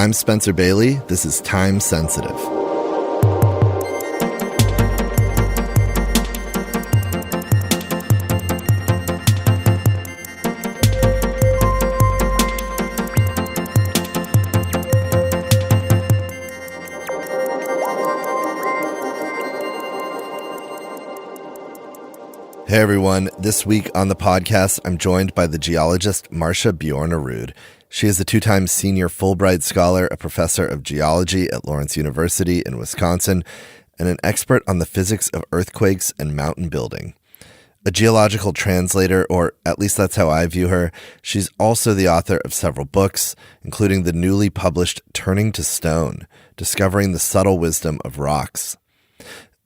I'm Spencer Bailey. This is Time Sensitive. Hey everyone, this week on the podcast, I'm joined by the geologist Marcia Bjornerud. She is a two-time senior Fulbright scholar, a professor of geology at Lawrence University in Wisconsin, and an expert on the physics of earthquakes and mountain building. A geological translator, or at least that's how I view her, she's also the author of several books, including the newly published Turning to Stone, Discovering the Subtle Wisdom of Rocks.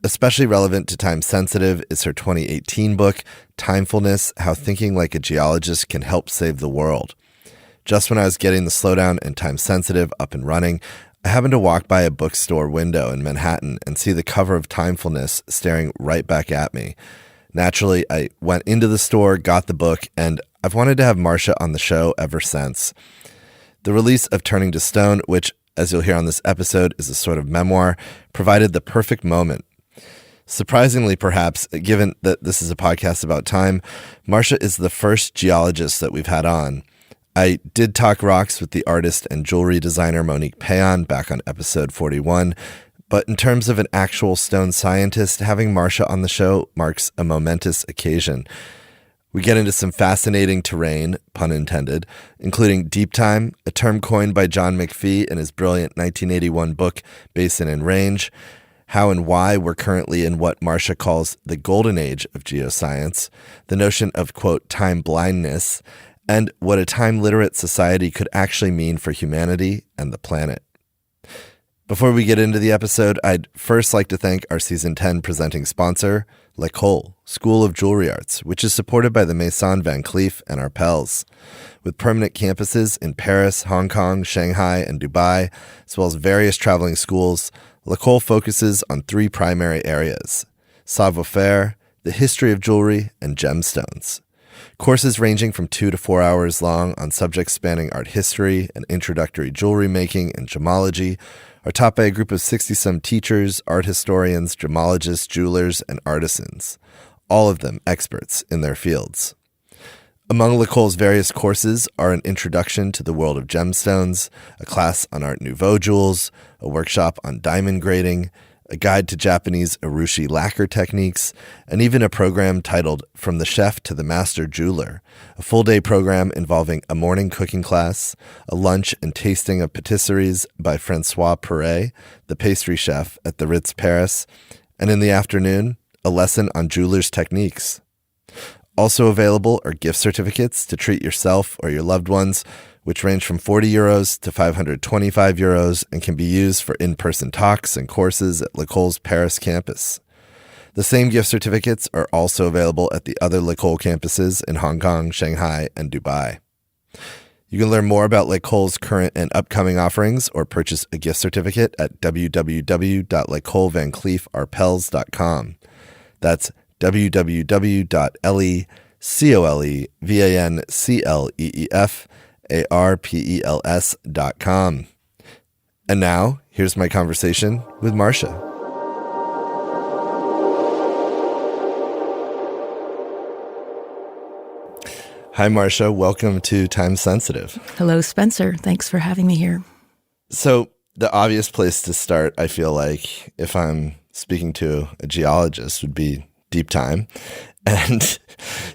Especially relevant to Time Sensitive is her 2018 book, Timefulness: How Thinking Like a Geologist Can Help Save the World. Just when I was getting the Slowdown and Time Sensitive up and running, I happened to walk by a bookstore window in Manhattan and see the cover of Timefulness staring right back at me. Naturally, I went into the store, got the book, and I've wanted to have Marcia on the show ever since. The release of Turning to Stone, which, as you'll hear on this episode, is a sort of memoir, provided the perfect moment. Surprisingly, perhaps, given that this is a podcast about time, Marcia is the first geologist that we've had on. I did talk rocks with the artist and jewelry designer Monique Payon back on episode 41, but in terms of an actual stone scientist, having Marcia on the show marks a momentous occasion. We get into some fascinating terrain, pun intended, including deep time, a term coined by John McPhee in his brilliant 1981 book, Basin and Range, how and why we're currently in what Marcia calls the golden age of geoscience, the notion of, quote, time blindness, and what a time-literate society could actually mean for humanity and the planet. Before we get into the episode, I'd first like to thank our Season 10 presenting sponsor, L'École, School of Jewelry Arts, which is supported by the Maison Van Cleef and Arpels. With permanent campuses in Paris, Hong Kong, Shanghai, and Dubai, as well as various traveling schools, L'École focuses on three primary areas: savoir-faire, the history of jewelry, and gemstones. Courses ranging from 2 to 4 hours long on subjects spanning art history and introductory jewelry making and gemology are taught by a group of 60-some teachers, art historians, gemologists, jewelers, and artisans, all of them experts in their fields. Among L'École's various courses are an introduction to the world of gemstones, a class on Art Nouveau jewels, a workshop on diamond grading, a guide to Japanese urushi lacquer techniques, and even a program titled From the Chef to the Master Jeweler, a full-day program involving a morning cooking class, a lunch and tasting of patisseries by Francois Perret, the pastry chef at the Ritz Paris, and in the afternoon, a lesson on jeweler's techniques. Also available are gift certificates to treat yourself or your loved ones, which range from €40 to €525 and can be used for in-person talks and courses at L'École's Paris campus. The same gift certificates are also available at the other L'École campuses in Hong Kong, Shanghai, and Dubai. You can learn more about L'École's current and upcoming offerings or purchase a gift certificate at www.l'ecolevancleefarpels.com. That's www.LECOLEVANCLEEFARPELS.com. And now, here's my conversation with Marcia. Hi, Marcia. Welcome to Time Sensitive. Hello, Spencer. Thanks for having me here. So, the obvious place to start, I feel like, if I'm speaking to a geologist, would be deep time. And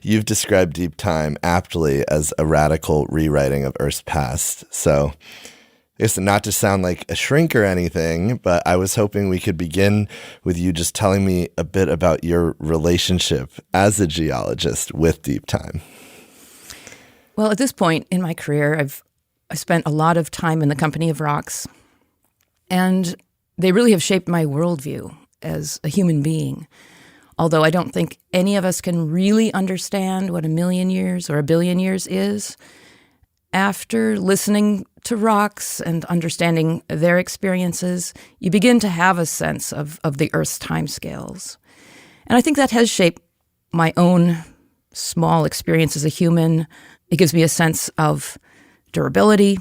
you've described deep time aptly as a radical rewriting of Earth's past. So I guess not to sound like a shrink or anything, but I was hoping we could begin with you just telling me a bit about your relationship as a geologist with deep time. Well, at this point in my career, I spent a lot of time in the company of rocks, and they really have shaped my worldview as a human being. Although I don't think any of us can really understand what 1,000,000 years or 1,000,000,000 years is, after listening to rocks and understanding their experiences, you begin to have a sense of the Earth's timescales. And I think that has shaped my own small experience as a human. It gives me a sense of durability,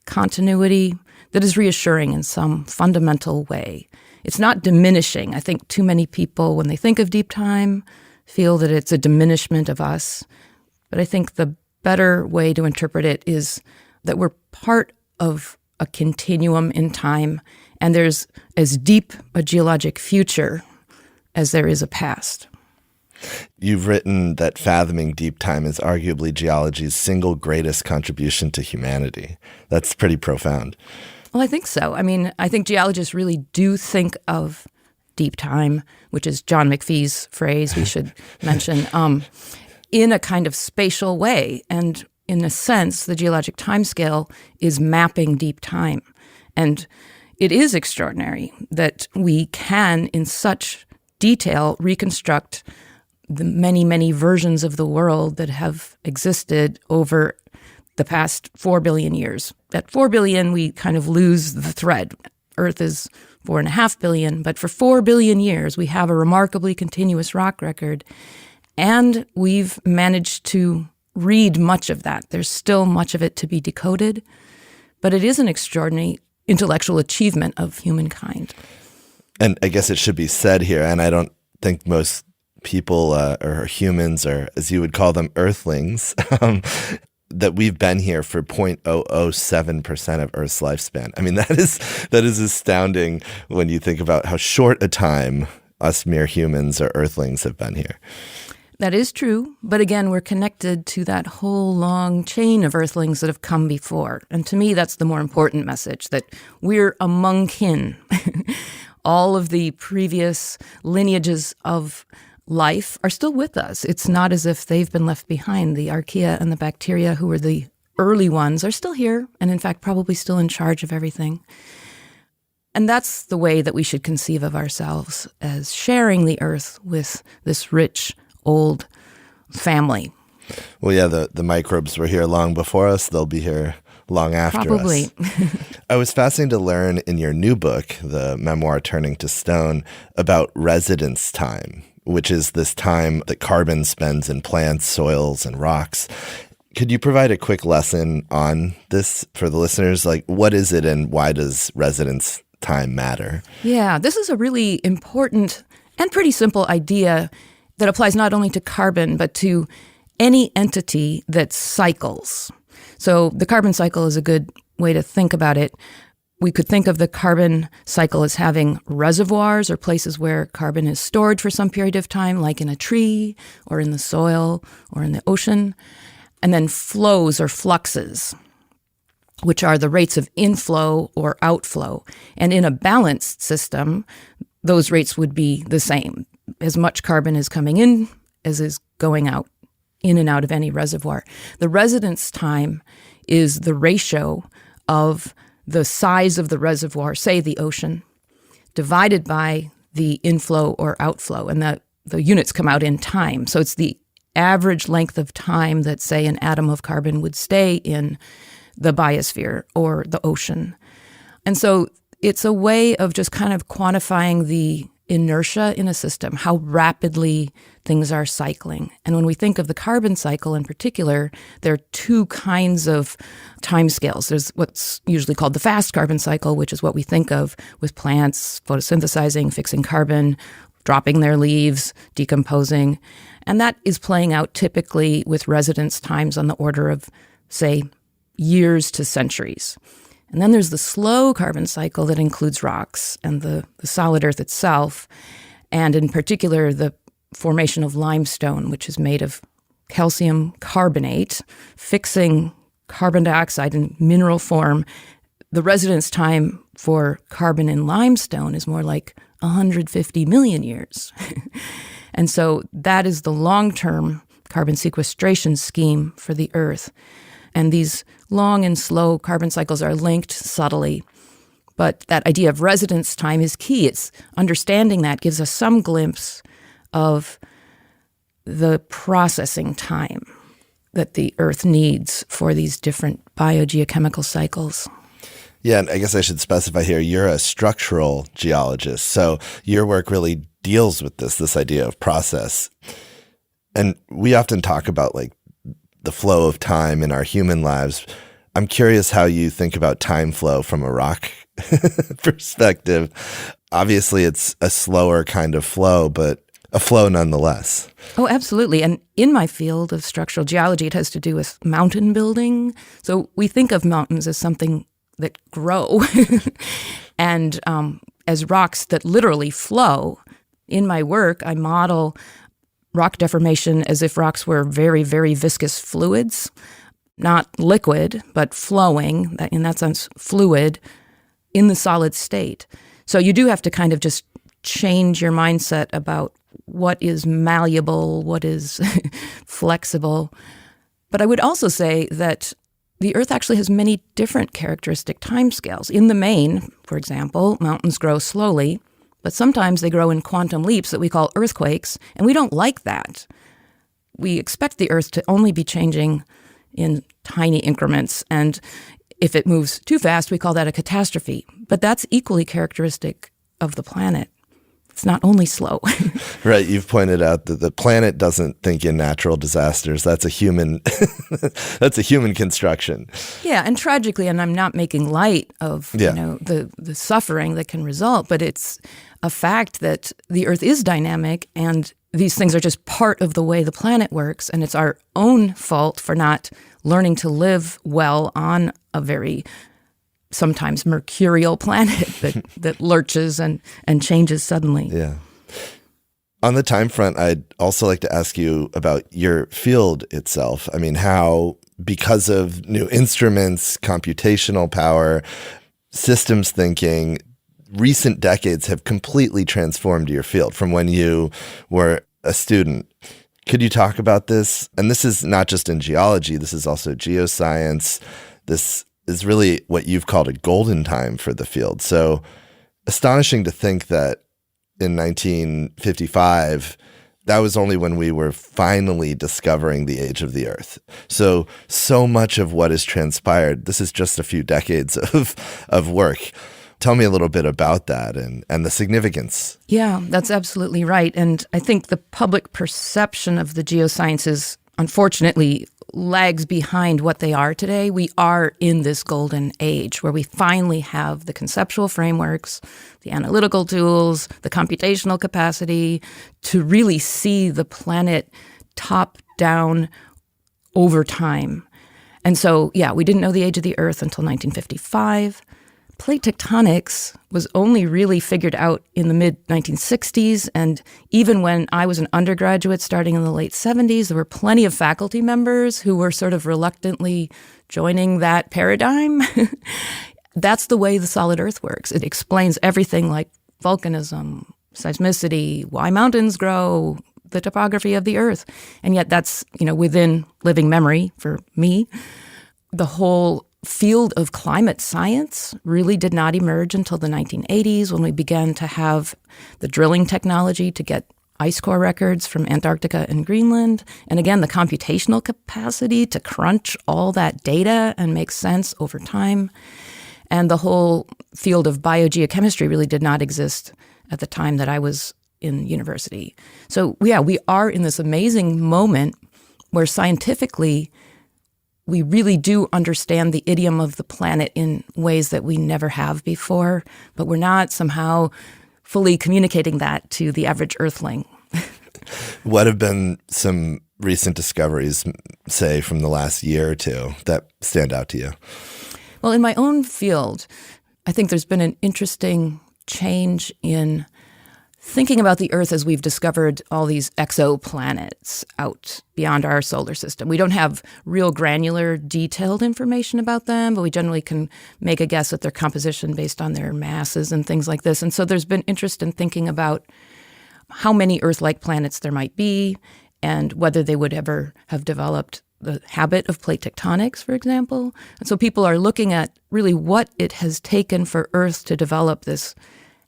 continuity that is reassuring in some fundamental way. It's not diminishing. I think too many people, when they think of deep time, feel that it's a diminishment of us. But I think the better way to interpret it is that we're part of a continuum in time, and there's as deep a geologic future as there is a past. You've written that fathoming deep time is arguably geology's single greatest contribution to humanity. That's pretty profound. Well, I think so. I mean, I think geologists really do think of deep time, which is John McPhee's phrase we should mention, in a kind of spatial way. And in a sense, the geologic timescale is mapping deep time. And it is extraordinary that we can, in such detail, reconstruct the many, many versions of the world that have existed over the past 4 billion years. At 4 billion, we kind of lose the thread. Earth is 4.5 billion, but for 4 billion years, we have a remarkably continuous rock record, and we've managed to read much of that. There's still much of it to be decoded, but it is an extraordinary intellectual achievement of humankind. And I guess it should be said here, and I don't think most people or humans, or as you would call them, earthlings, that we've been here for 0.007% of Earth's lifespan. I mean, that is astounding when you think about how short a time us mere humans or earthlings have been here. That is true. But again, we're connected to that whole long chain of earthlings that have come before. And to me, that's the more important message, that we're among kin. All of the previous lineages of life are still with us. It's not as if they've been left behind. The archaea and the bacteria, who were the early ones, are still here, and in fact probably still in charge of everything. And that's the way that we should conceive of ourselves, as sharing the earth with this rich, old family. Well, yeah, the microbes were here long before us. They'll be here long after Probably. us. I was fascinated to learn in your new book, the memoir Turning to Stone, about residence time, which is this time that carbon spends in plants, soils, and rocks. Could you provide a quick lesson on this for the listeners? Like, what is it and why does residence time matter? Yeah, this is a really important and pretty simple idea that applies not only to carbon, but to any entity that cycles. So the carbon cycle is a good way to think about it. We could think of the carbon cycle as having reservoirs or places where carbon is stored for some period of time, like in a tree or in the soil or in the ocean, and then flows or fluxes, which are the rates of inflow or outflow. And in a balanced system, those rates would be the same. As much carbon is coming in as is going out, in and out of any reservoir. The residence time is the ratio of the size of the reservoir, say the ocean, divided by the inflow or outflow. And the units come out in time. So it's the average length of time that, say, an atom of carbon would stay in the biosphere or the ocean. And so it's a way of just kind of quantifying the inertia in a system, how rapidly things are cycling. And when we think of the carbon cycle in particular, there are two kinds of timescales. There's what's usually called the fast carbon cycle, which is what we think of with plants photosynthesizing, fixing carbon, dropping their leaves, decomposing. And that is playing out typically with residence times on the order of, say, years to centuries. And then there's the slow carbon cycle that includes rocks and the solid earth itself, and in particular the formation of limestone, which is made of calcium carbonate, fixing carbon dioxide in mineral form. The residence time for carbon in limestone is more like 150 million years. And so that is the long-term carbon sequestration scheme for the earth. And these long and slow carbon cycles are linked subtly. But that idea of residence time is key. It's understanding that gives us some glimpse of the processing time that the earth needs for these different biogeochemical cycles. Yeah, and I guess I should specify here, you're a structural geologist. So your work really deals with this idea of process. And we often talk about like the flow of time in our human lives, I'm curious how you think about time flow from a rock perspective. Obviously, it's a slower kind of flow, but a flow nonetheless. Oh, absolutely. And in my field of structural geology, it has to do with mountain building. So we think of mountains as something that grow and as rocks that literally flow. In my work, I model rock deformation as if rocks were very, very viscous fluids, not liquid, but flowing, in that sense, fluid in the solid state. So you do have to kind of just change your mindset about what is malleable, what is flexible. But I would also say that the Earth actually has many different characteristic timescales. In the main, for example, mountains grow slowly, but sometimes they grow in quantum leaps that we call earthquakes, and we don't like that. We expect the Earth to only be changing in tiny increments, and if it moves too fast, we call that a catastrophe. But that's equally characteristic of the planet. It's not only slow. Right. You've pointed out that the planet doesn't think in natural disasters. That's a human that's a human construction. Yeah, and tragically, and I'm not making light of the suffering that can result, but it's a fact that the Earth is dynamic and these things are just part of the way the planet works, and it's our own fault for not learning to live well on a very sometimes mercurial planet that lurches and changes suddenly. Yeah. On the time front, I'd also like to ask you about your field itself. I mean, how, because of new instruments, computational power, systems thinking, recent decades have completely transformed your field from when you were a student. Could you talk about this? And this is not just in geology, this is also geoscience. This is really what you've called a golden time for the field. So astonishing to think that in 1955, that was only when we were finally discovering the age of the Earth. So much of what has transpired, this is just a few decades of work. Tell me a little bit about that and the significance. Yeah, that's absolutely right. And I think the public perception of the geosciences, unfortunately, lags behind what they are today. We are in this golden age where we finally have the conceptual frameworks, the analytical tools, the computational capacity to really see the planet top down over time. And so, yeah, we didn't know the age of the Earth until 1955. Plate tectonics was only really figured out in the mid-1960s, and even when I was an undergraduate starting in the late 70s, there were plenty of faculty members who were sort of reluctantly joining that paradigm. That's the way the solid Earth works. It explains everything like volcanism, seismicity, why mountains grow, the topography of the Earth. And yet that's, within living memory for me. The whole field of climate science really did not emerge until the 1980s when we began to have the drilling technology to get ice core records from Antarctica and Greenland. And again, the computational capacity to crunch all that data and make sense over time. And the whole field of biogeochemistry really did not exist at the time that I was in university. So yeah, we are in this amazing moment where scientifically we really do understand the idiom of the planet in ways that we never have before, but we're not somehow fully communicating that to the average earthling. What have been some recent discoveries, say, from the last year or two that stand out to you? Well, in my own field, I think there's been an interesting change in thinking about the Earth as we've discovered all these exoplanets out beyond our solar system. We don't have real granular, detailed information about them, but we generally can make a guess at their composition based on their masses and things like this. And so there's been interest in thinking about how many Earth-like planets there might be and whether they would ever have developed the habit of plate tectonics, for example. And so people are looking at really what it has taken for Earth to develop this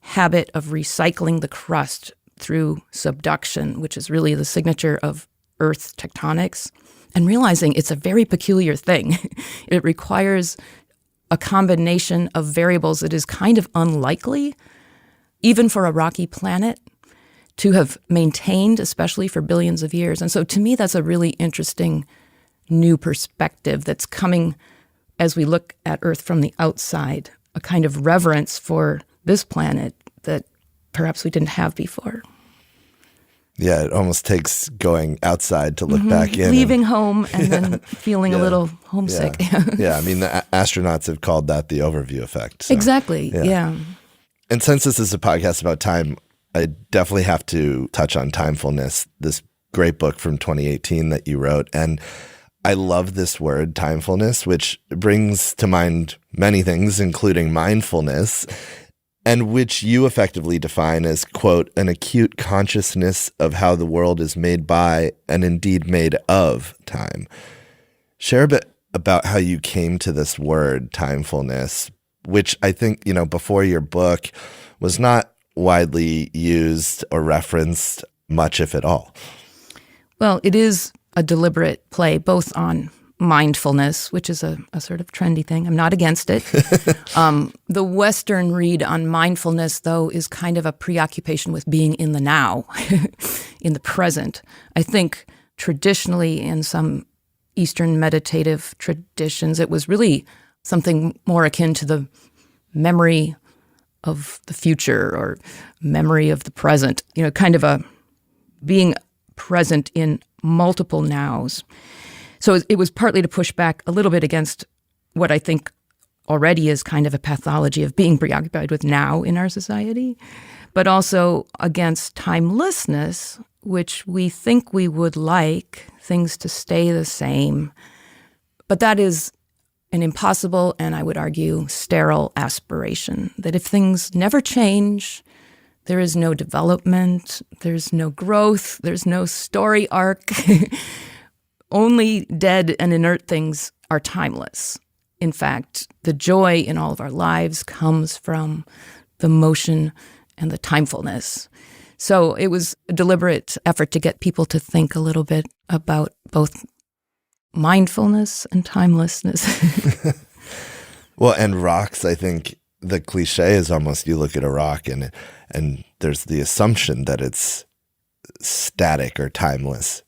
habit of recycling the crust through subduction, which is really the signature of Earth tectonics, and realizing it's a very peculiar thing. It requires a combination of variables that is kind of unlikely, even for a rocky planet, to have maintained, especially for billions of years. And so to me, that's a really interesting new perspective that's coming as we look at Earth from the outside, a kind of reverence for this planet that perhaps we didn't have before. Yeah, it almost takes going outside to look back in. Leaving home and then feeling a little homesick. Yeah, I mean, the astronauts have called that the overview effect. So, exactly, yeah. And since this is a podcast about time, I definitely have to touch on Timefulness, this great book from 2018 that you wrote. And I love this word, timefulness, which brings to mind many things, including mindfulness, and which you effectively define as, quote, an acute consciousness of how the world is made by and indeed made of time. Share a bit about how you came to this word, timefulness, which I think, before your book was not widely used or referenced much, if at all. Well, it is a deliberate play, both on mindfulness, which is a sort of trendy thing. I'm not against it. The Western read on mindfulness, though, is kind of a preoccupation with being in the now, in the present. I think traditionally in some Eastern meditative traditions, it was really something more akin to the memory of the future or memory of the present, kind of a being present in multiple nows. So it was partly to push back a little bit against what I think already is kind of a pathology of being preoccupied with now in our society, but also against timelessness, which we think we would like things to stay the same. But that is an impossible, and I would argue, sterile aspiration, that if things never change, there is no development, there's no growth, there's no story arc. Only dead and inert things are timeless. In fact, the joy in all of our lives comes from the motion and the timefulness. So it was a deliberate effort to get people to think a little bit about both mindfulness and timelessness. Well, and rocks, I think the cliche is almost you look at a rock and there's the assumption that it's static or timeless.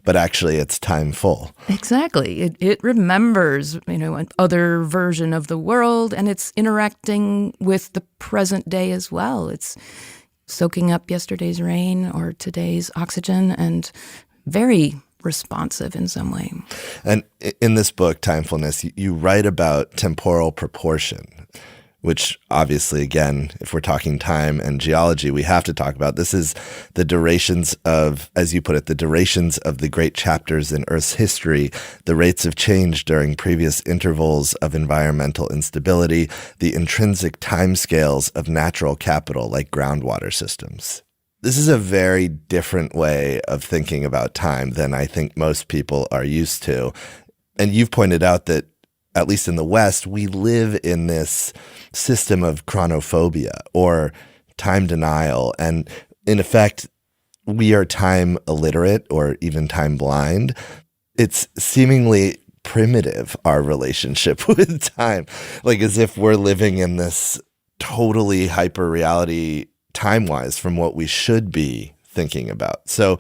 But actually, it's timeful. Exactly. It remembers, an other version of the world, and it's interacting with the present day as well. It's soaking up yesterday's rain or today's oxygen, and very responsive in some way. And in this book, Timefulness, you write about temporal proportion, which obviously, again, if we're talking time and geology, we have to talk about. This is the durations of, as you put it, the durations of the great chapters in Earth's history, the rates of change during previous intervals of environmental instability, the intrinsic timescales of natural capital like groundwater systems. This is a very different way of thinking about time than I think most people are used to. And you've pointed out that, at least in the West, we live in this system of chronophobia or time denial. And in effect, we are time illiterate or even time blind. It's seemingly primitive, our relationship with time, like as if we're living in this totally hyper reality time-wise from what we should be thinking about. So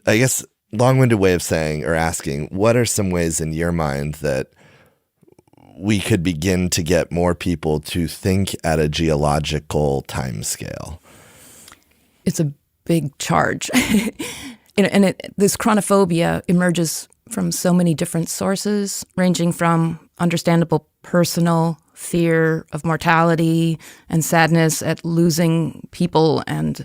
I guess long-winded way of saying or asking, what are some ways in your mind that we could begin to get more people to think at a geological timescale? It's a big charge. This chronophobia emerges from so many different sources, ranging from understandable personal fear of mortality and sadness at losing people and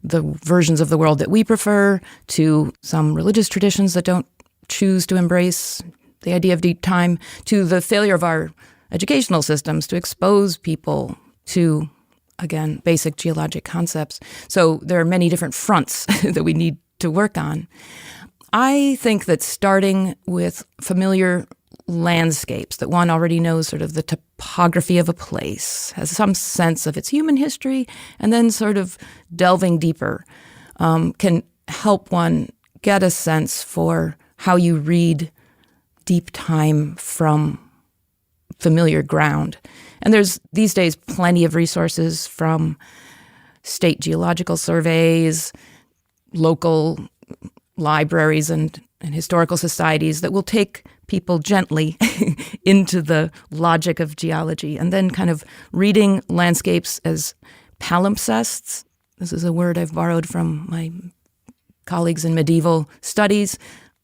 the versions of the world that we prefer, to some religious traditions that don't choose to embrace the idea of deep time, to the failure of our educational systems to expose people to, again, basic geologic concepts. So there are many different fronts that we need to work on. I think that starting with familiar landscapes that one already knows sort of the topography of a place, has some sense of its human history, and then sort of delving deeper can help one get a sense for how you read deep time from familiar ground. And there's these days plenty of resources from state geological surveys, local libraries and historical societies that will take people gently into the logic of geology, and then kind of reading landscapes as palimpsests. This is a word I've borrowed from my colleagues in medieval studies,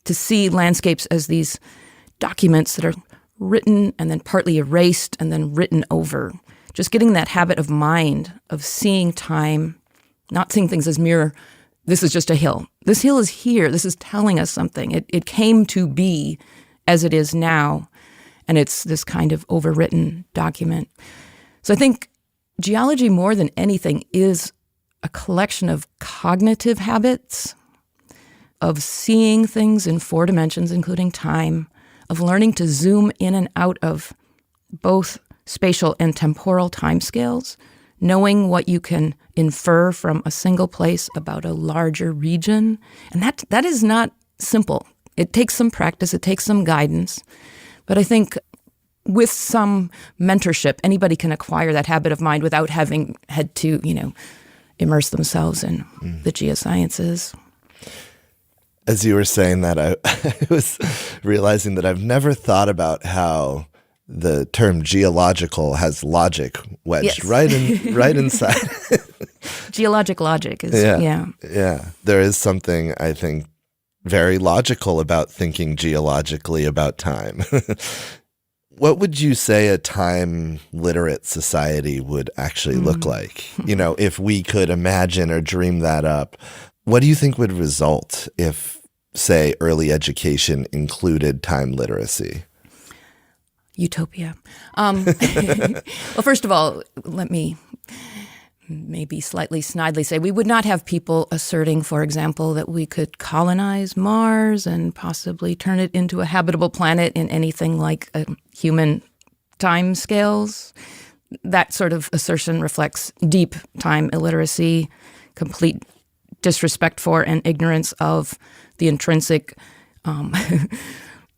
to see landscapes as these documents that are written and then partly erased and then written over. Just getting that habit of mind of seeing time, not seeing things as mere, this is just a hill. This hill is here. This is telling us something. It came to be as it is now, and it's this kind of overwritten document. So I think geology, more than anything, is a collection of cognitive habits, of seeing things in 4 dimensions, including time, of learning to zoom in and out of both spatial and temporal timescales, knowing what you can infer from a single place about a larger region. And that is not simple. It takes some practice, it takes some guidance. But I think with some mentorship, anybody can acquire that habit of mind without having had to, immerse themselves in the geosciences. As you were saying that, I was realizing that I've never thought about how the term geological has logic wedged right inside. Geologic logic is, Yeah. There is something, I think, very logical about thinking geologically about time. What would you say a time literate society would actually look like? If we could imagine or dream that up, what do you think would result if, say, early education included time literacy? Utopia. Well, first of all, let me maybe slightly snidely say we would not have people asserting, for example, that we could colonize Mars and possibly turn it into a habitable planet in anything like human time scales. That sort of assertion reflects deep time illiteracy, complete disrespect for and ignorance of the intrinsic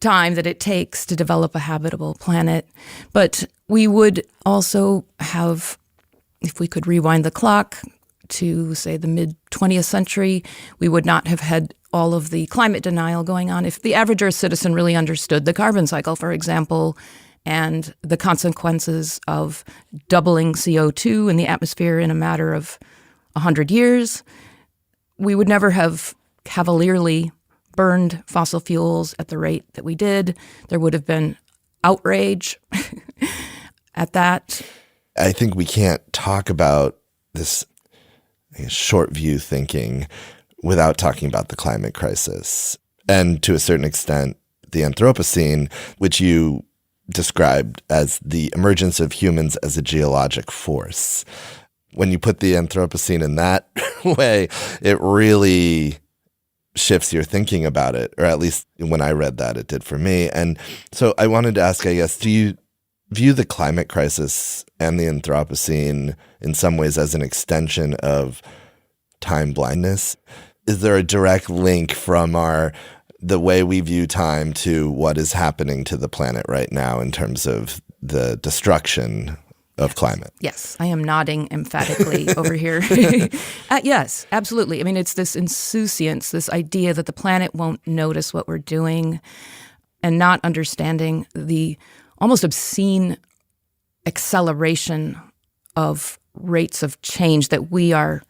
time that it takes to develop a habitable planet. But we would also have, if we could rewind the clock to, say, the mid-20th century, we would not have had all of the climate denial going on. If the average Earth citizen really understood the carbon cycle, for example, and the consequences of doubling CO2 in the atmosphere in a matter of 100 years, we would never have cavalierly burned fossil fuels at the rate that we did. There would have been outrage at that. I think we can't talk about this short view thinking without talking about the climate crisis. And to a certain extent, the Anthropocene, which you described as the emergence of humans as a geologic force. When you put the Anthropocene in that way, it really shifts your thinking about it, or at least when I read that, it did for me. And so I wanted to ask, I guess, do you view the climate crisis and the Anthropocene in some ways as an extension of time blindness? Is there a direct link from the way we view time to what is happening to the planet right now in terms of the destruction of climate? Yes, I am nodding emphatically over here. Yes, absolutely. I mean, it's this insouciance, this idea that the planet won't notice what we're doing, and not understanding the almost obscene acceleration of rates of change that we are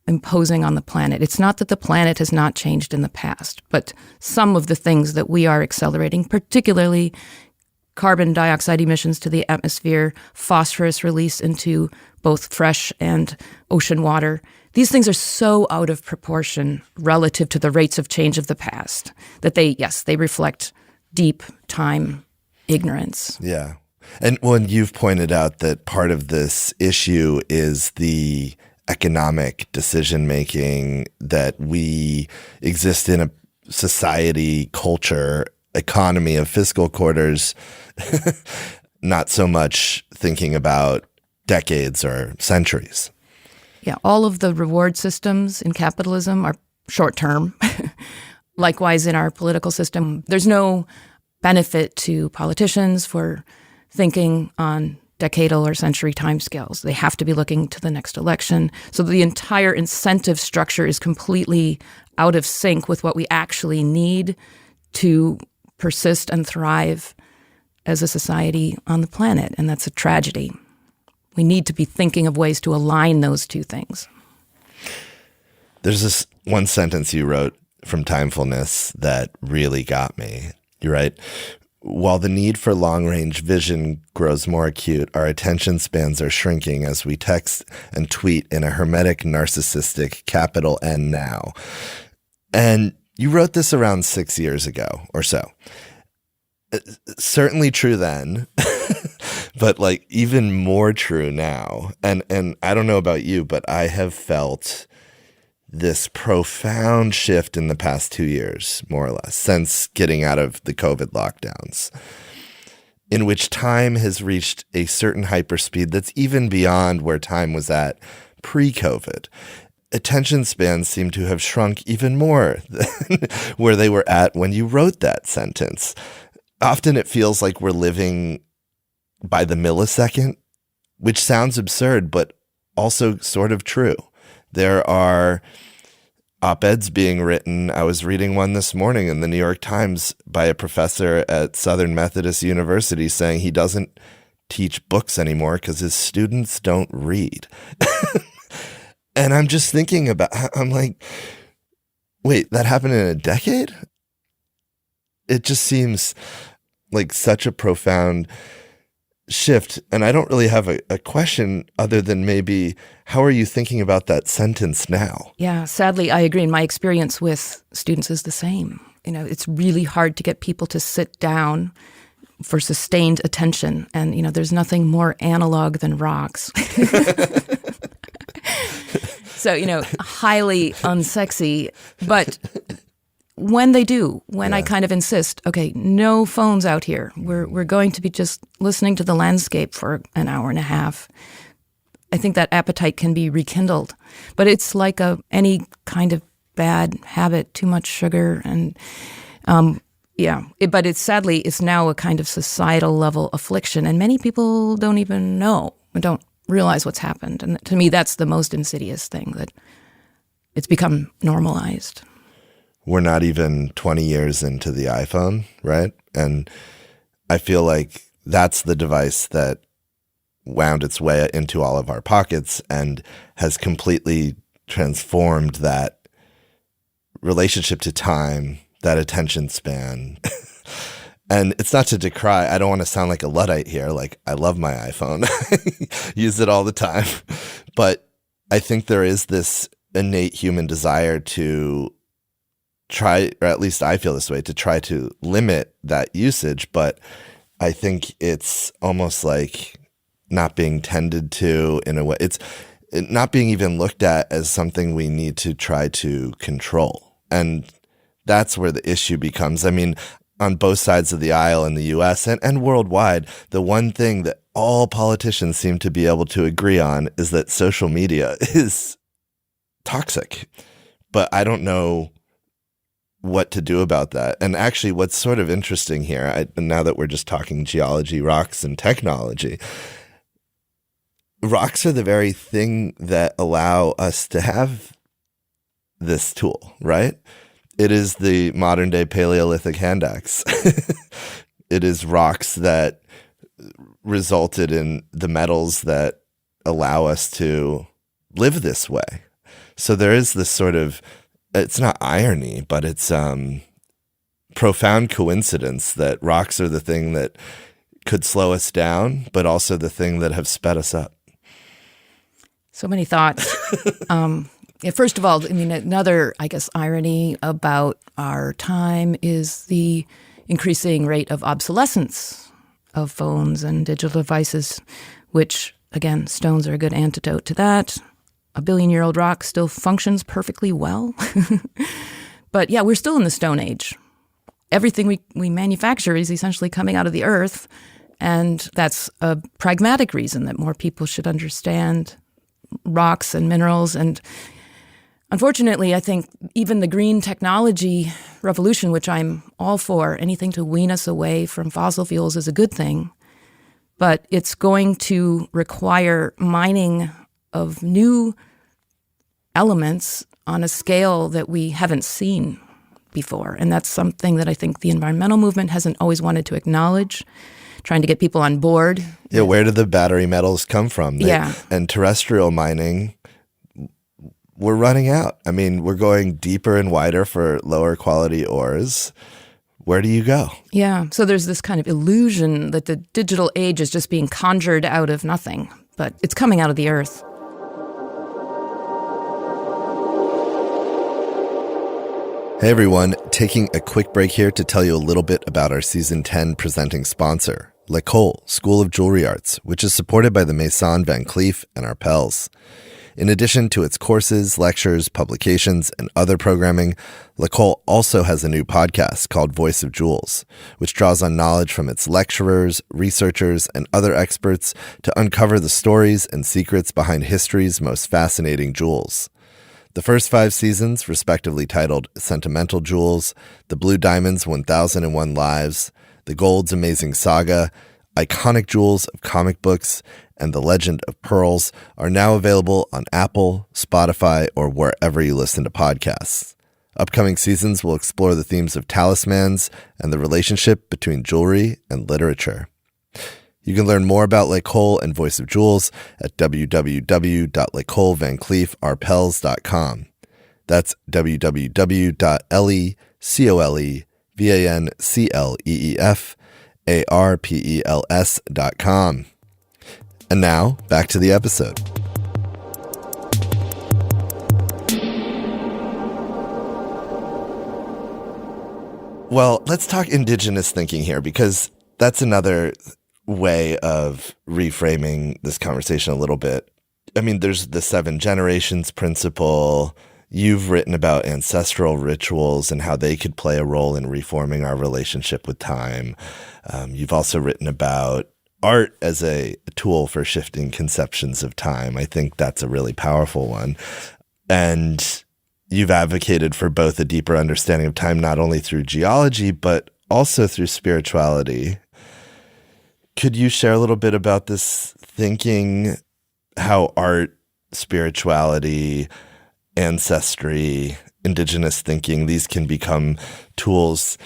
imposing on the planet. It's not that the planet has not changed in the past, but some of the things that we are accelerating, particularly carbon dioxide emissions to the atmosphere, phosphorus release into both fresh and ocean water. These things are so out of proportion relative to the rates of change of the past that they reflect deep time ignorance. Yeah. And when you've pointed out that part of this issue is the economic decision-making, that we exist in a society, culture, economy of fiscal quarters, not so much thinking about decades or centuries. Yeah, all of the reward systems in capitalism are short-term. Likewise, in our political system, there's no benefit to politicians for thinking on decadal or century timescales. They have to be looking to the next election. So the entire incentive structure is completely out of sync with what we actually need to persist and thrive as a society on the planet, and that's a tragedy. We need to be thinking of ways to align those two things. There's this one sentence you wrote from Timefulness that really got me. You write, while the need for long-range vision grows more acute, our attention spans are shrinking as we text and tweet in a hermetic, narcissistic, capital N now. And you wrote this around 6 years ago or so. Certainly true then, but like even more true now. And I don't know about you, but I have felt this profound shift in the past 2 years, more or less, since getting out of the COVID lockdowns, in which time has reached a certain hyperspeed that's even beyond where time was at pre-COVID. Attention spans seem to have shrunk even more than where they were at when you wrote that sentence. Often it feels like we're living by the millisecond, which sounds absurd, but also sort of true. There are op-eds being written. I was reading one this morning in the New York Times by a professor at Southern Methodist University saying he doesn't teach books anymore because his students don't read. And I'm just thinking about, I'm like, wait, that happened in a decade? It just seems like such a profound shift. And I don't really have a question other than maybe, how are you thinking about that sentence now? Yeah, sadly, I agree. And my experience with students is the same. You know, it's really hard to get people to sit down for sustained attention. And, you know, there's nothing more analog than rocks. So, you know, highly unsexy. But when they do, when I kind of insist, okay, no phones out here. We're going to be just listening to the landscape for an hour and a half. I think that appetite can be rekindled. But it's like any kind of bad habit, too much sugar. And but sadly, it's now a kind of societal level affliction. And many people don't even know, don't realize what's happened. And to me, that's the most insidious thing, that it's become normalized. We're not even 20 years into the iPhone, right? And I feel like that's the device that wound its way into all of our pockets and has completely transformed that relationship to time, that attention span. And it's not to decry. I don't want to sound like a Luddite here. Like, I love my iPhone. I use it all the time. But I think there is this innate human desire to try, or at least I feel this way, to try to limit that usage. But I think it's almost like not being tended to in a way. It's not being even looked at as something we need to try to control. And that's where the issue becomes. I mean, on both sides of the aisle in the US and worldwide, the one thing that all politicians seem to be able to agree on is that social media is toxic. But I don't know what to do about that. And actually, what's sort of interesting here, now that we're just talking geology, rocks, and technology, rocks are the very thing that allow us to have this tool, right? It is the modern day Paleolithic hand axe. It is rocks that resulted in the metals that allow us to live this way. So there is this sort of, it's not irony, but it's profound coincidence that rocks are the thing that could slow us down, but also the thing that have sped us up. So many thoughts. First of all, I mean, another, I guess, irony about our time is the increasing rate of obsolescence of phones and digital devices, which, again, stones are a good antidote to that. A billion-year-old rock still functions perfectly well. But yeah, we're still in the Stone Age. Everything we manufacture is essentially coming out of the earth, and that's a pragmatic reason that more people should understand rocks and minerals. And unfortunately, I think even the green technology revolution, which I'm all for, anything to wean us away from fossil fuels is a good thing, but it's going to require mining of new elements on a scale that we haven't seen before. And that's something that I think the environmental movement hasn't always wanted to acknowledge, trying to get people on board. Yeah, where do the battery metals come from? Yeah. And terrestrial mining, we're running out. I mean, we're going deeper and wider for lower quality ores. Where do you go? Yeah. So there's this kind of illusion that the digital age is just being conjured out of nothing, but it's coming out of the earth. Hey everyone, taking a quick break here to tell you a little bit about our Season 10 presenting sponsor, L'École, School of Jewelry Arts, which is supported by the Maison Van Cleef and our pals. In addition to its courses, lectures, publications, and other programming, L'École also has a new podcast called Voice of Jewels, which draws on knowledge from its lecturers, researchers, and other experts to uncover the stories and secrets behind history's most fascinating jewels. The first 5 seasons, respectively titled Sentimental Jewels, The Blue Diamond's 1001 Lives, The Gold's Amazing Saga, Iconic Jewels of Comic Books, and The Legend of Pearls, are now available on Apple, Spotify, or wherever you listen to podcasts. Upcoming seasons will explore the themes of talismans and the relationship between jewelry and literature. You can learn more about L'École and Voice of Jewels at www.lecolevancleefarpels.com. That's www.lecolevancleefarpels.com. And now, back to the episode. Well, let's talk indigenous thinking here, because that's another way of reframing this conversation a little bit. I mean, there's the 7 generations principle. You've written about ancestral rituals and how they could play a role in reforming our relationship with time. You've also written about art as a tool for shifting conceptions of time. I think that's a really powerful one. And you've advocated for both a deeper understanding of time, not only through geology, but also through spirituality. Could you share a little bit about this thinking, how art, spirituality, ancestry, indigenous thinking, these can become tools,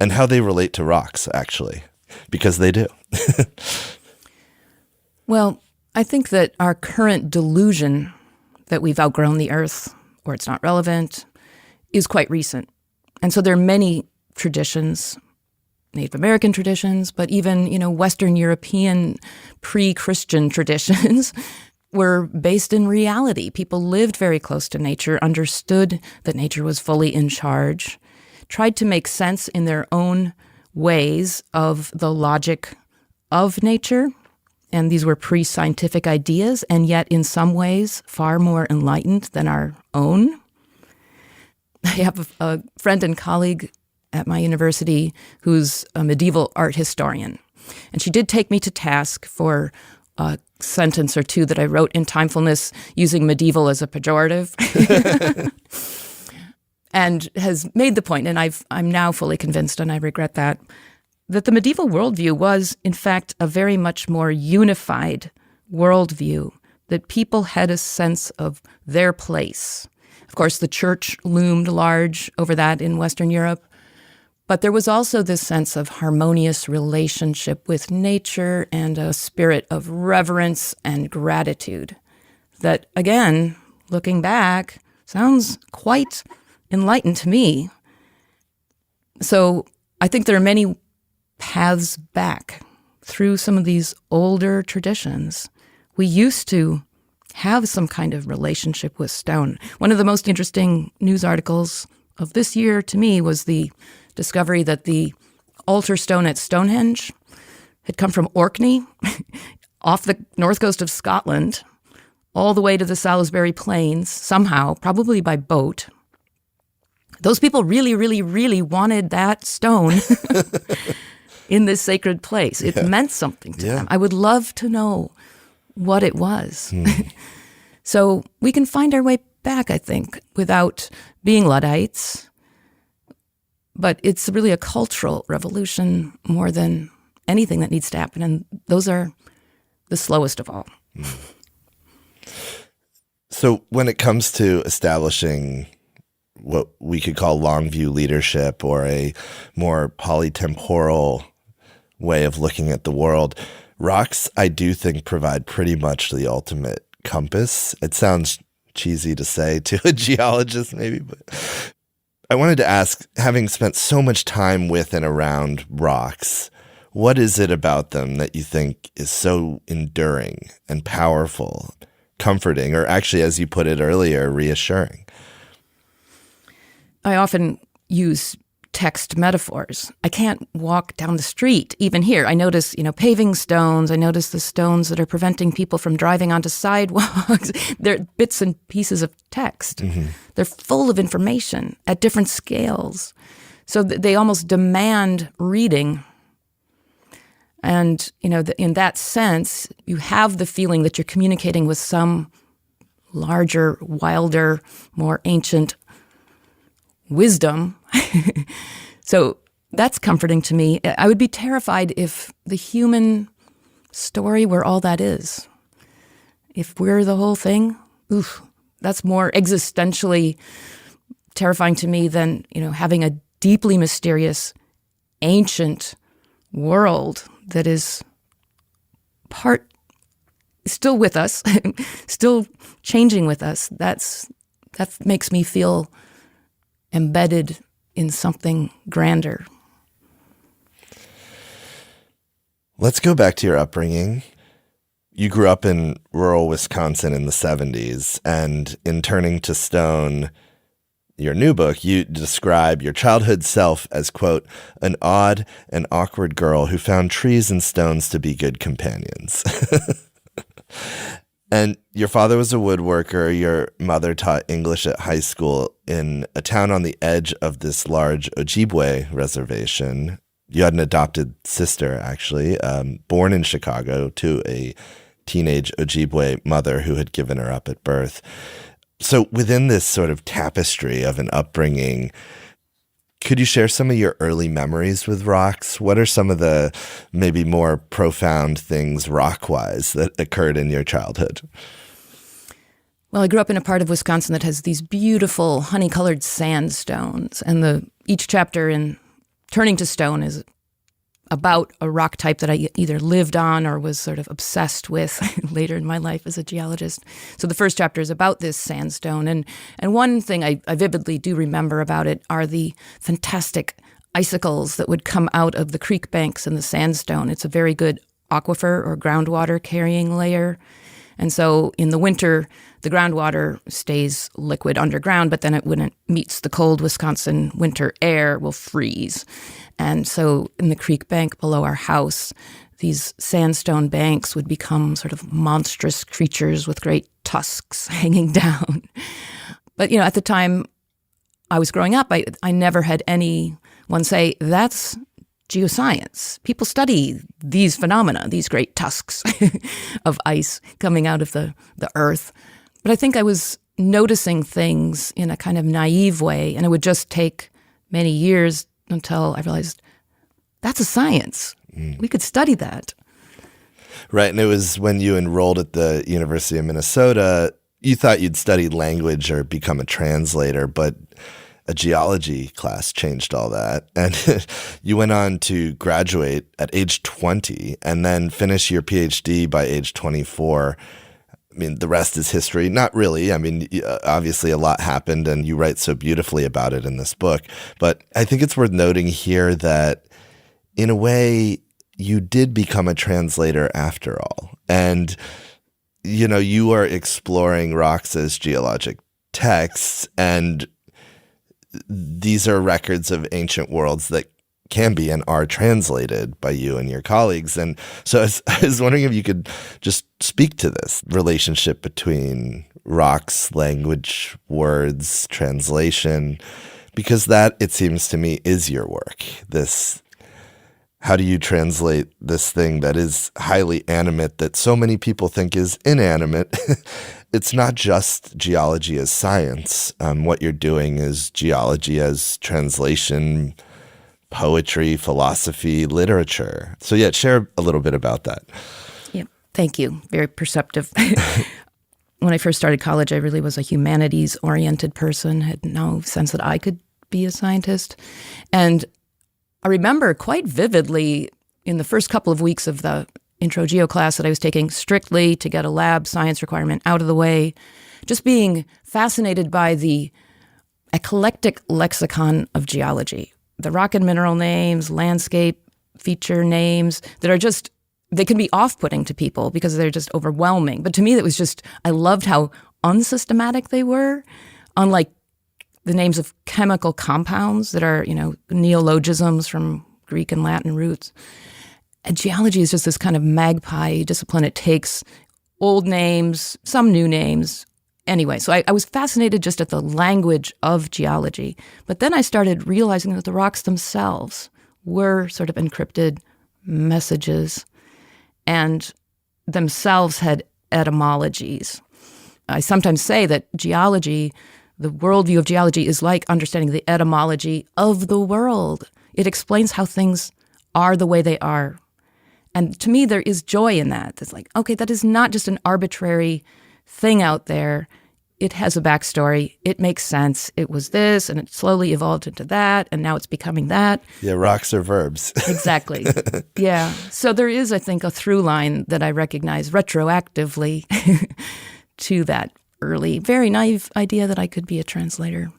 and how they relate to rocks, actually, because they do. Well, I think that our current delusion that we've outgrown the earth, or it's not relevant, is quite recent. And so there are many traditions, Native American traditions, but even, Western European pre-Christian traditions were based in reality. People lived very close to nature, understood that nature was fully in charge, tried to make sense in their own ways of the logic of nature. And these were pre-scientific ideas, and yet in some ways far more enlightened than our own. I have a friend and colleague at my university who's a medieval art historian. And she did take me to task for a sentence or two that I wrote in Timefulness using medieval as a pejorative. And has made the point, and I'm now fully convinced, and I regret that the medieval worldview was, in fact, a very much more unified worldview, that people had a sense of their place. Of course, the church loomed large over that in Western Europe, but there was also this sense of harmonious relationship with nature and a spirit of reverence and gratitude that, again, looking back, sounds quite enlightened to me. So I think there are many paths back through some of these older traditions. We used to have some kind of relationship with stone. One of the most interesting news articles of this year to me was the discovery that the altar stone at Stonehenge had come from Orkney, off the north coast of Scotland, all the way to the Salisbury Plains, somehow, probably by boat. Those people really, really, really wanted that stone in this sacred place. It meant something to them. I would love to know what it was. So we can find our way back, I think, without being Luddites. But it's really a cultural revolution more than anything that needs to happen. And those are the slowest of all. So when it comes to establishing what we could call long view leadership or a more polytemporal way of looking at the world. Rocks, I do think, provide pretty much the ultimate compass. It sounds cheesy to say to a geologist maybe, but I wanted to ask, having spent so much time with and around rocks, what is it about them that you think is so enduring and powerful, comforting, or actually, as you put it earlier, reassuring? I often use text metaphors. I can't walk down the street, even here. I notice, paving stones. I notice the stones that are preventing people from driving onto sidewalks. They're bits and pieces of text. Mm-hmm. They're full of information at different scales. So they almost demand reading. And, in that sense, you have the feeling that you're communicating with some larger, wilder, more ancient wisdom. So that's comforting to me. I would be terrified if the human story were all that is. If we're the whole thing, that's more existentially terrifying to me than, having a deeply mysterious, ancient world that is still with us, still changing with us. That makes me feel embedded in something grander. Let's go back to your upbringing. You grew up in rural Wisconsin in the 70s, and in Turning to Stone, your new book, you describe your childhood self as, quote, an odd and awkward girl who found trees and stones to be good companions. And your father was a woodworker. Your mother taught English at high school in a town on the edge of this large Ojibwe reservation. You had an adopted sister, actually, born in Chicago to a teenage Ojibwe mother who had given her up at birth. So within this sort of tapestry of an upbringing, could you share some of your early memories with rocks? What are some of the maybe more profound things rock-wise that occurred in your childhood? Well, I grew up in a part of Wisconsin that has these beautiful honey-colored sandstones, and each chapter in Turning to Stone is about a rock type that I either lived on or was sort of obsessed with later in my life as a geologist. So the first chapter is about this sandstone. And one thing I vividly do remember about it are the fantastic icicles that would come out of the creek banks in the sandstone. It's a very good aquifer or groundwater carrying layer. And so in the winter, the groundwater stays liquid underground, but then when it meets the cold Wisconsin winter air, will freeze. And so in the creek bank below our house, these sandstone banks would become sort of monstrous creatures with great tusks hanging down. But, at the time I was growing up, I never had anyone say, that's geoscience. People study these phenomena, these great tusks of ice coming out of the earth. But I think I was noticing things in a kind of naive way, and it would just take many years until I realized that's a science. We could study that. Right, and it was when you enrolled at the University of Minnesota, you thought you'd study language or become a translator, but a geology class changed all that. And you went on to graduate at age 20 and then finish your PhD by age 24. I mean, the rest is history. Not really. I mean, obviously a lot happened and you write so beautifully about it in this book. But I think it's worth noting here that in a way, you did become a translator after all. And, you are exploring rocks as geologic texts, and these are records of ancient worlds that can be and are translated by you and your colleagues. And so I was wondering if you could just speak to this relationship between rocks, language, words, translation, because that, it seems to me, is your work. How do you translate this thing that is highly animate that so many people think is inanimate? It's not just geology as science. What you're doing is geology as translation, poetry, philosophy, literature. So share a little bit about that. Yeah, thank you. Very perceptive. when I first started college, I really was a humanities-oriented person, had no sense that I could be a scientist. And I remember quite vividly in the first couple of weeks of the intro geo class that I was taking strictly to get a lab science requirement out of the way, just being fascinated by the eclectic lexicon of geology, the rock and mineral names, landscape feature names that are just, they can be off-putting to people because they're just overwhelming. But to me, it was just, I loved how unsystematic they were, unlike the names of chemical compounds that are, neologisms from Greek and Latin roots. And geology is just this kind of magpie discipline. It takes old names, some new names. Anyway, so I was fascinated just at the language of geology. But then I started realizing that the rocks themselves were sort of encrypted messages and themselves had etymologies. I sometimes say that geology, the worldview of geology, is like understanding the etymology of the world. It explains how things are the way they are. And to me, there is joy in that. It's like, okay, that is not just an arbitrary thing out there. It has a backstory. It makes sense. It was this, and it slowly evolved into that, and now it's becoming that. Yeah, rocks are verbs. Exactly. Yeah. So there is, I think, a through line that I recognize retroactively to that early, very naive idea that I could be a translator.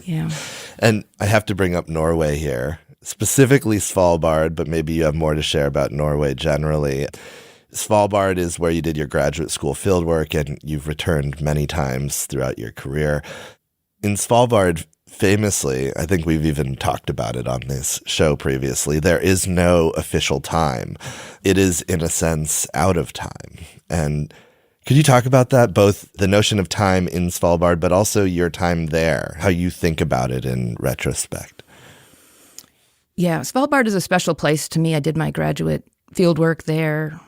Yeah. And I have to bring up Norway here, specifically Svalbard, but maybe you have more to share about Norway generally. Svalbard is where you did your graduate school fieldwork, and you've returned many times throughout your career. In Svalbard, famously, I think we've even talked about it on this show previously, there is no official time. It is, in a sense, out of time. And could you talk about that, both the notion of time in Svalbard, but also your time there, how you think about it in retrospect? Yeah, Svalbard is a special place to me. I did my graduate fieldwork there.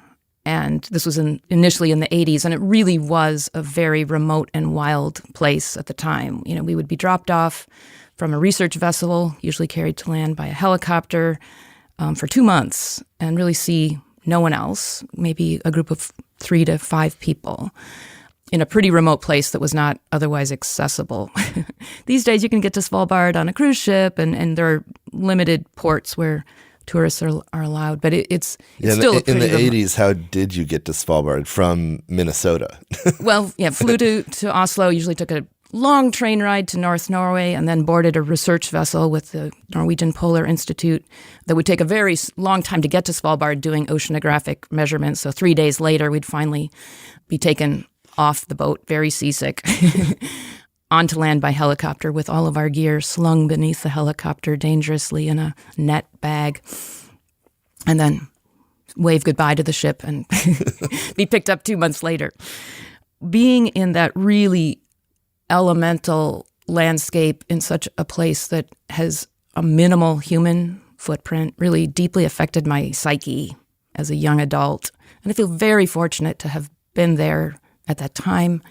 And this was initially in the 80s, and it really was a very remote and wild place at the time. We would be dropped off from a research vessel, usually carried to land by a helicopter, for 2 months, and really see no one else, maybe a group of 3 to 5 people, in a pretty remote place that was not otherwise accessible. These days, you can get to Svalbard on a cruise ship, and there are limited ports where tourists are allowed, but it's still in the 80s. How did you get to Svalbard from Minnesota? Well, yeah, flew to Oslo. Usually took a long train ride to North Norway, and then boarded a research vessel with the Norwegian Polar Institute that would take a very long time to get to Svalbard, doing oceanographic measurements. So 3 days later, we'd finally be taken off the boat, very seasick, onto land by helicopter with all of our gear slung beneath the helicopter dangerously in a net bag, and then wave goodbye to the ship and be picked up 2 months later. Being in that really elemental landscape in such a place that has a minimal human footprint really deeply affected my psyche as a young adult. And I feel very fortunate to have been there at that time.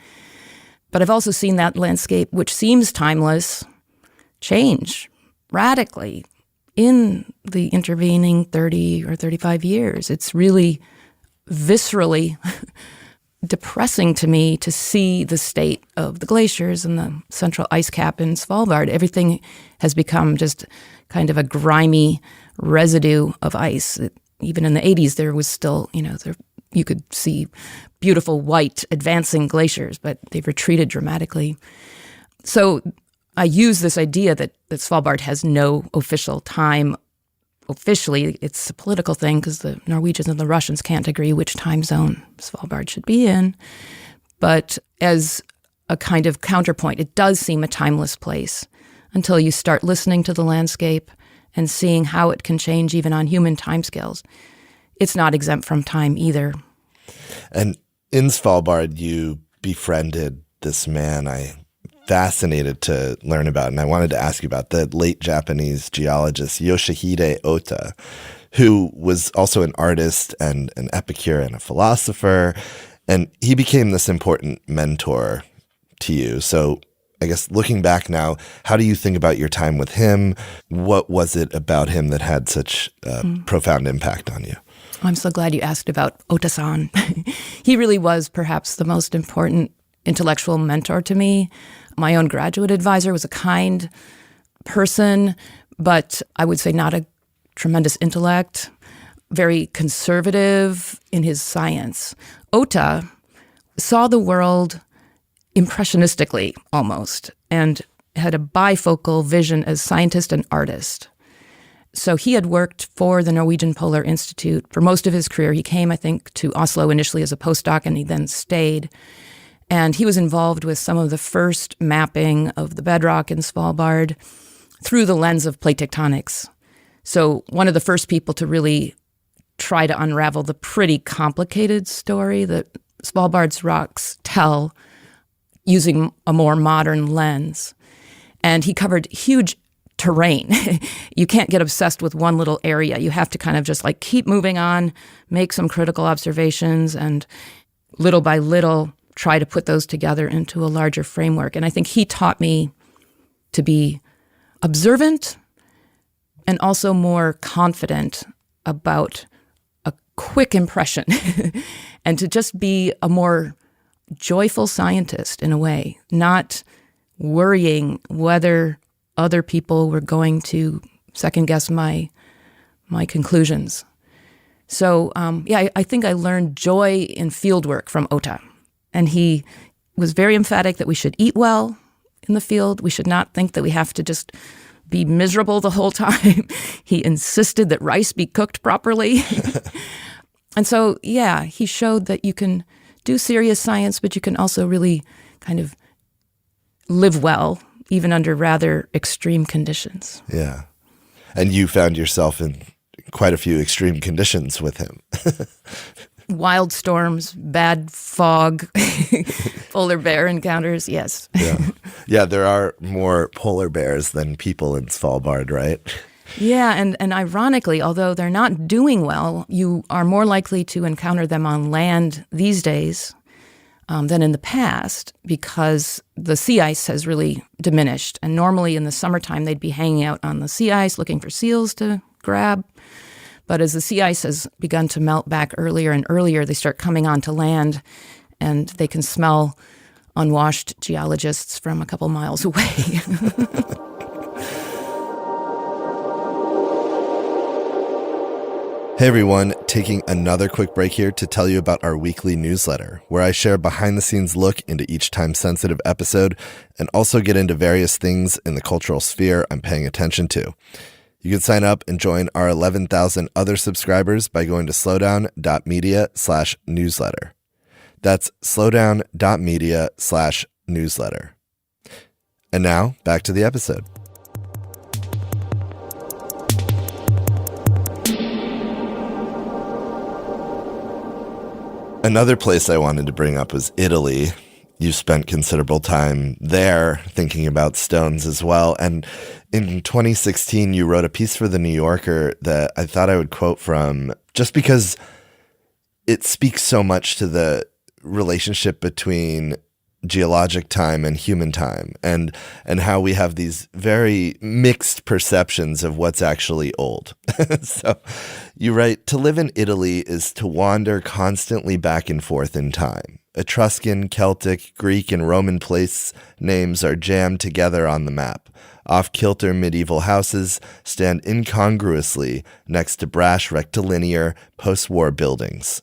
But I've also seen that landscape, which seems timeless, change radically in the intervening 30 or 35 years. It's really viscerally depressing to me to see the state of the glaciers and the central ice cap in Svalbard. Everything has become just kind of a grimy residue of ice. Even in the 80s, there was still, you could see beautiful white advancing glaciers, but they've retreated dramatically. So I use this idea that Svalbard has no official time. Officially, it's a political thing because the Norwegians and the Russians can't agree which time zone Svalbard should be in. But as a kind of counterpoint, it does seem a timeless place until you start listening to the landscape and seeing how it can change even on human timescales. It's not exempt from time either. And in Svalbard, you befriended this man I'm fascinated to learn about, and I wanted to ask you about the late Japanese geologist Yoshihide Ota, who was also an artist and an epicure and a philosopher, and he became this important mentor to you. So I guess looking back now, how do you think about your time with him? What was it about him that had such a profound impact on you? I'm so glad you asked about Ota-san. He really was perhaps the most important intellectual mentor to me. My own graduate advisor was a kind person, but I would say not a tremendous intellect, very conservative in his science. Ota saw the world impressionistically almost and had a bifocal vision as scientist and artist. So he had worked for the Norwegian Polar Institute for most of his career. He came, I think, to Oslo initially as a postdoc, and he then stayed. And he was involved with some of the first mapping of the bedrock in Svalbard through the lens of plate tectonics. So one of the first people to really try to unravel the pretty complicated story that Svalbard's rocks tell using a more modern lens. And he covered huge terrain. You can't get obsessed with one little area. You have to kind of just like keep moving on, make some critical observations, and little by little try to put those together into a larger framework. And I think he taught me to be observant and also more confident about a quick impression and to just be a more joyful scientist in a way, not worrying whether other people were going to second guess my conclusions. So, I think I learned joy in fieldwork from Ota. And he was very emphatic that we should eat well in the field. We should not think that we have to just be miserable the whole time. He insisted that rice be cooked properly. And so, he showed that you can do serious science, but you can also really kind of live well, even under rather extreme conditions. Yeah. And you found yourself in quite a few extreme conditions with him. Wild storms, bad fog, polar bear encounters, yes. Yeah, there are more polar bears than people in Svalbard, right? Yeah, and ironically, although they're not doing well, you are more likely to encounter them on land these days than in the past because the sea ice has really diminished. And normally in the summertime, they'd be hanging out on the sea ice looking for seals to grab. But as the sea ice has begun to melt back earlier and earlier, they start coming onto land, and they can smell unwashed geologists from a couple miles away. Hey everyone, taking another quick break here to tell you about our weekly newsletter, where I share behind-the-scenes look into each time-sensitive episode and also get into various things in the cultural sphere I'm paying attention to. You can sign up and join our 11,000 other subscribers by going to slowdown.media/newsletter. That's slowdown.media/newsletter. And now, back to the episode. Another place I wanted to bring up was Italy. You spent considerable time there thinking about stones as well. And in 2016, you wrote a piece for The New Yorker that I thought I would quote from just because it speaks so much to the relationship between geologic time and human time and how we have these very mixed perceptions of what's actually old. So you write, "To live in Italy is to wander constantly back and forth in time. Etruscan, Celtic, Greek, and Roman place names are jammed together on the map. Off-kilter medieval houses stand incongruously next to brash rectilinear post-war buildings.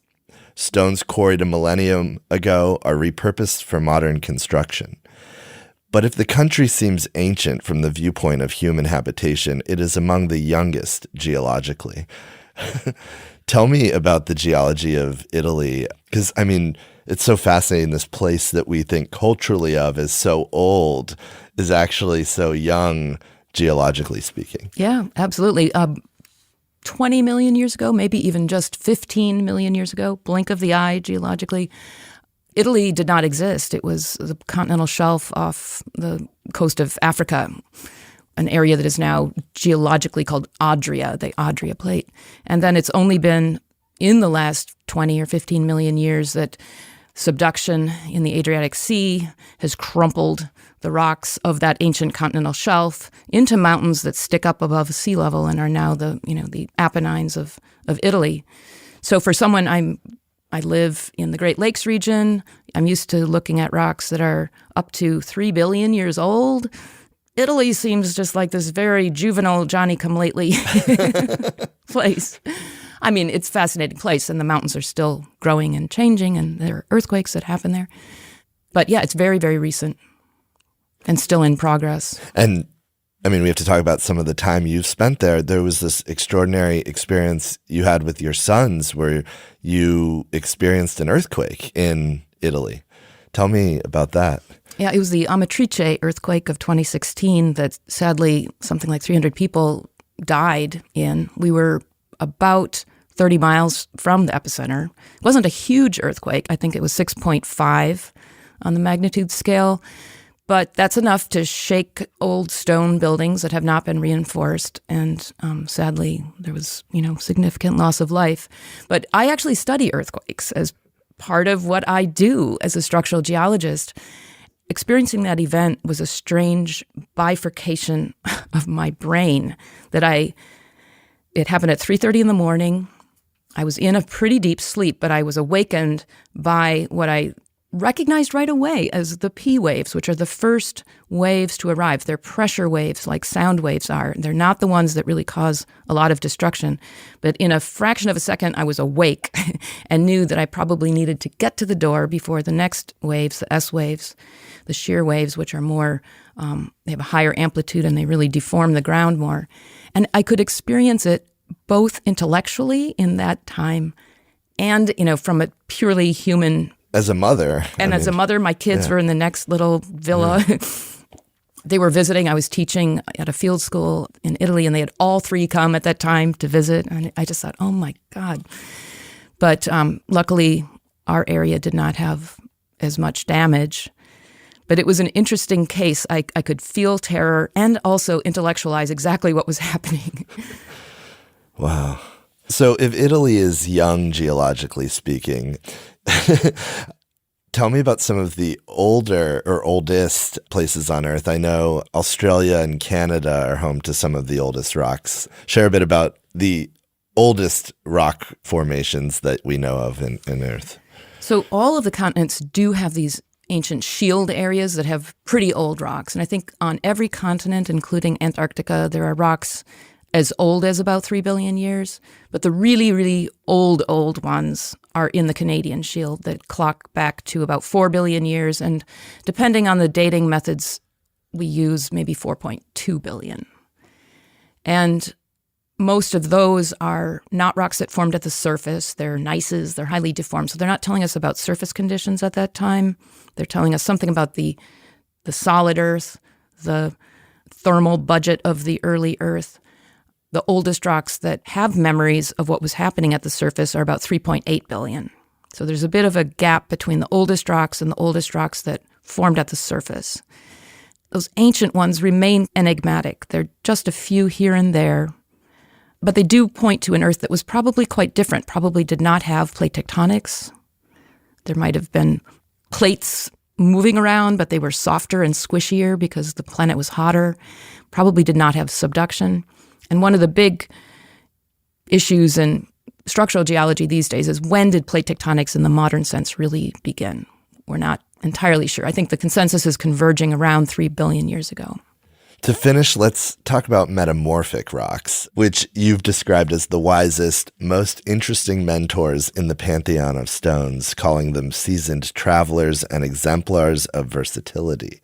Stones quarried a millennium ago are repurposed for modern construction. But if the country seems ancient from the viewpoint of human habitation, it is among the youngest geologically." Tell me about the geology of Italy, because, I mean, it's so fascinating. This place that we think culturally of as so old is actually so young, geologically speaking. Yeah, absolutely. 20 million years ago, maybe even just 15 million years ago, blink of the eye geologically, Italy did not exist. It was the continental shelf off the coast of Africa, an area that is now geologically called Adria, the Adria Plate. And then it's only been in the last 20 or 15 million years that subduction in the Adriatic Sea has crumpled the rocks of that ancient continental shelf into mountains that stick up above sea level and are now the Apennines of Italy. So for someone, I live in the Great Lakes region. I'm used to looking at rocks that are up to 3 billion years old. Italy seems just like this very juvenile Johnny-come-lately place. I mean, it's a fascinating place, and the mountains are still growing and changing, and there are earthquakes that happen there. But yeah, it's very, very recent and still in progress. And I mean, we have to talk about some of the time you've spent there. There was this extraordinary experience you had with your sons where you experienced an earthquake in Italy. Tell me about that. Yeah, it was the Amatrice earthquake of 2016 that sadly something like 300 people died in. We were about 30 miles from the epicenter. It wasn't a huge earthquake. I think it was 6.5 on the magnitude scale. But that's enough to shake old stone buildings that have not been reinforced. And sadly, there was, significant loss of life. But I actually study earthquakes as part of what I do as a structural geologist. Experiencing that event was a strange bifurcation of my brain it happened at 3:30 in the morning. I was in a pretty deep sleep, but I was awakened by what I recognized right away as the P waves, which are the first waves to arrive. They're pressure waves like sound waves are. They're not the ones that really cause a lot of destruction. But in a fraction of a second, I was awake and knew that I probably needed to get to the door before the next waves, the S waves, the shear waves, which are more, they have a higher amplitude and they really deform the ground more. And I could experience it both intellectually in that time and, from a purely human as a mother. As a mother, my kids were in the next little villa. Yeah. They were visiting. I was teaching at a field school in Italy, and they had all three come at that time to visit. And I just thought, oh, my God. But luckily, our area did not have as much damage. But it was an interesting case. I could feel terror and also intellectualize exactly what was happening. Wow. So if Italy is young, geologically speaking, tell me about some of the older or oldest places on Earth. I know Australia and Canada are home to some of the oldest rocks. Share a bit about the oldest rock formations that we know of in Earth. So all of the continents do have these ancient shield areas that have pretty old rocks. And I think on every continent, including Antarctica, there are rocks as old as about 3 billion years. But the really, really old ones are in the Canadian Shield that clock back to about 4 billion years. And depending on the dating methods we use, maybe 4.2 billion. And most of those are not rocks that formed at the surface. They're gneisses. They're highly deformed. So they're not telling us about surface conditions at that time. They're telling us something about the solid Earth, the thermal budget of the early Earth. The oldest rocks that have memories of what was happening at the surface are about 3.8 billion. So there's a bit of a gap between the oldest rocks and the oldest rocks that formed at the surface. Those ancient ones remain enigmatic. They're just a few here and there, but they do point to an Earth that was probably quite different, probably did not have plate tectonics. There might have been plates moving around, but they were softer and squishier because the planet was hotter, probably did not have subduction. And one of the big issues in structural geology these days is when did plate tectonics in the modern sense really begin? We're not entirely sure. I think the consensus is converging around 3 billion years ago. To finish, let's talk about metamorphic rocks, which you've described as the wisest, most interesting mentors in the pantheon of stones, calling them seasoned travelers and exemplars of versatility.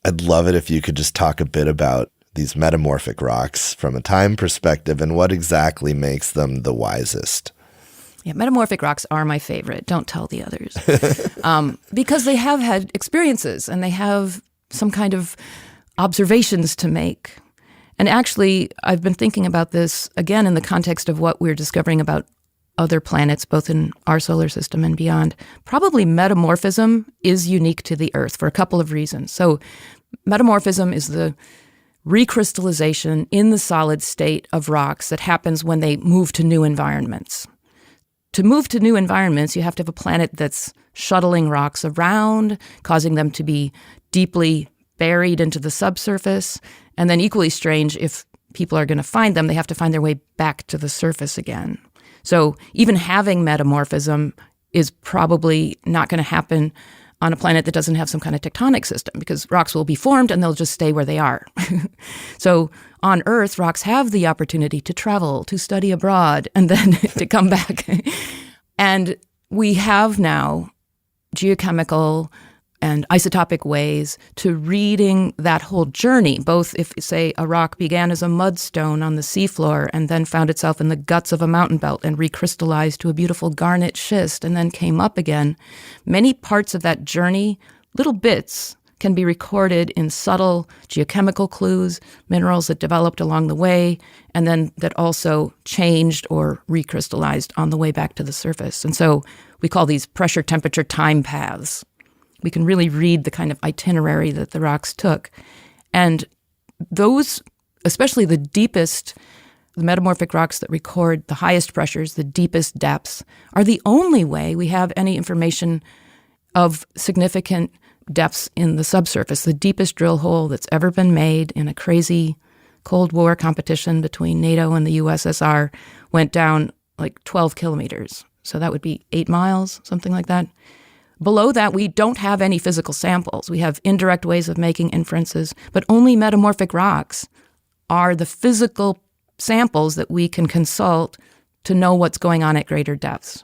I'd love it if you could just talk a bit about these metamorphic rocks from a time perspective and what exactly makes them the wisest. Yeah, metamorphic rocks are my favorite. Don't tell the others. Because they have had experiences and they have some kind of observations to make. And actually, I've been thinking about this again in the context of what we're discovering about other planets, both in our solar system and beyond. Probably metamorphism is unique to the Earth for a couple of reasons. So metamorphism is the recrystallization in the solid state of rocks that happens when they move to new environments. To move to new environments, you have to have a planet that's shuttling rocks around, causing them to be deeply buried into the subsurface. And then equally strange, if people are going to find them, they have to find their way back to the surface again. So even having metamorphism is probably not going to happen on a planet that doesn't have some kind of tectonic system, because rocks will be formed and they'll just stay where they are. So on Earth, rocks have the opportunity to travel, to study abroad, and then to come back. And we have now geochemical and isotopic ways to reading that whole journey, both if, say, a rock began as a mudstone on the seafloor and then found itself in the guts of a mountain belt and recrystallized to a beautiful garnet schist and then came up again. Many parts of that journey, little bits, can be recorded in subtle geochemical clues, minerals that developed along the way, and then that also changed or recrystallized on the way back to the surface. And so we call these pressure, temperature, time paths. We can really read the kind of itinerary that the rocks took. And those, especially the deepest, the metamorphic rocks that record the highest pressures, the deepest depths, are the only way we have any information of significant depths in the subsurface. The deepest drill hole that's ever been made in a crazy Cold War competition between NATO and the USSR went down like 12 kilometers. So that would be 8 miles, something like that. Below that, we don't have any physical samples. We have indirect ways of making inferences, but only metamorphic rocks are the physical samples that we can consult to know what's going on at greater depths.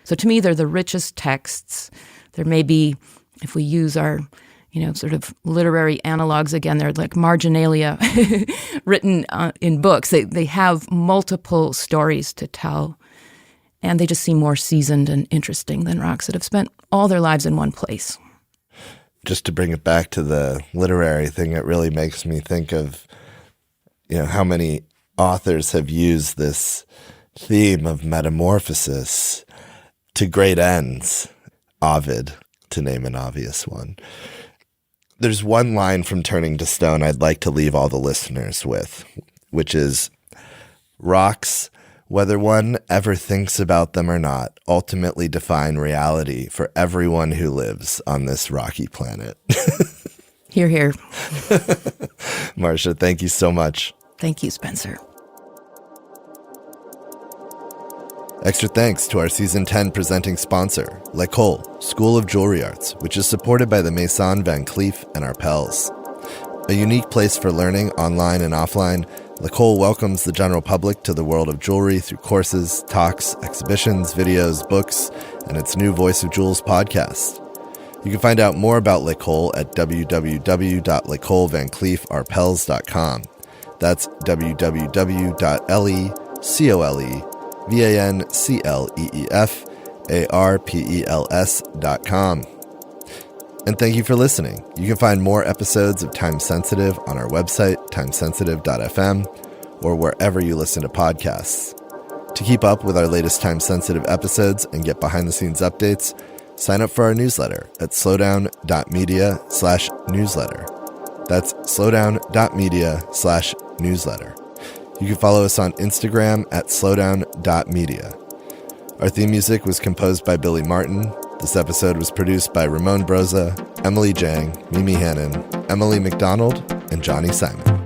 So to me, they're the richest texts. There may be, if we use our, sort of literary analogs again, they're like marginalia written in books. They have multiple stories to tell. And they just seem more seasoned and interesting than rocks that have spent all their lives in one place. Just to bring it back to the literary thing, it really makes me think of, how many authors have used this theme of metamorphosis to great ends. Ovid, to name an obvious one. There's one line from Turning to Stone I'd like to leave all the listeners with, which is, rocks, whether one ever thinks about them or not, ultimately define reality for everyone who lives on this rocky planet. Hear, hear. Marcia, thank you so much. Thank you, Spencer. Extra thanks to our Season 10 presenting sponsor, L'École, School of Jewelry Arts, which is supported by the Maison Van Cleef and Arpels. A unique place for learning online and offline, L'École welcomes the general public to the world of jewelry through courses, talks, exhibitions, videos, books, and its new Voice of Jewels podcast. You can find out more about L'École at www.lecolevancleefarpels.com. That's www.lecolevancleefarpels.com. And thank you for listening. You can find more episodes of Time Sensitive on our website, timesensitive.fm, or wherever you listen to podcasts. To keep up with our latest Time Sensitive episodes and get behind-the-scenes updates, sign up for our newsletter at slowdown.media/newsletter. That's slowdown.media/newsletter. You can follow us on Instagram at slowdown.media. Our theme music was composed by Billy Martin. This episode was produced by Ramon Broza, Emily Jang, Mimi Hannon, Emily McDonald, and Johnny Simon.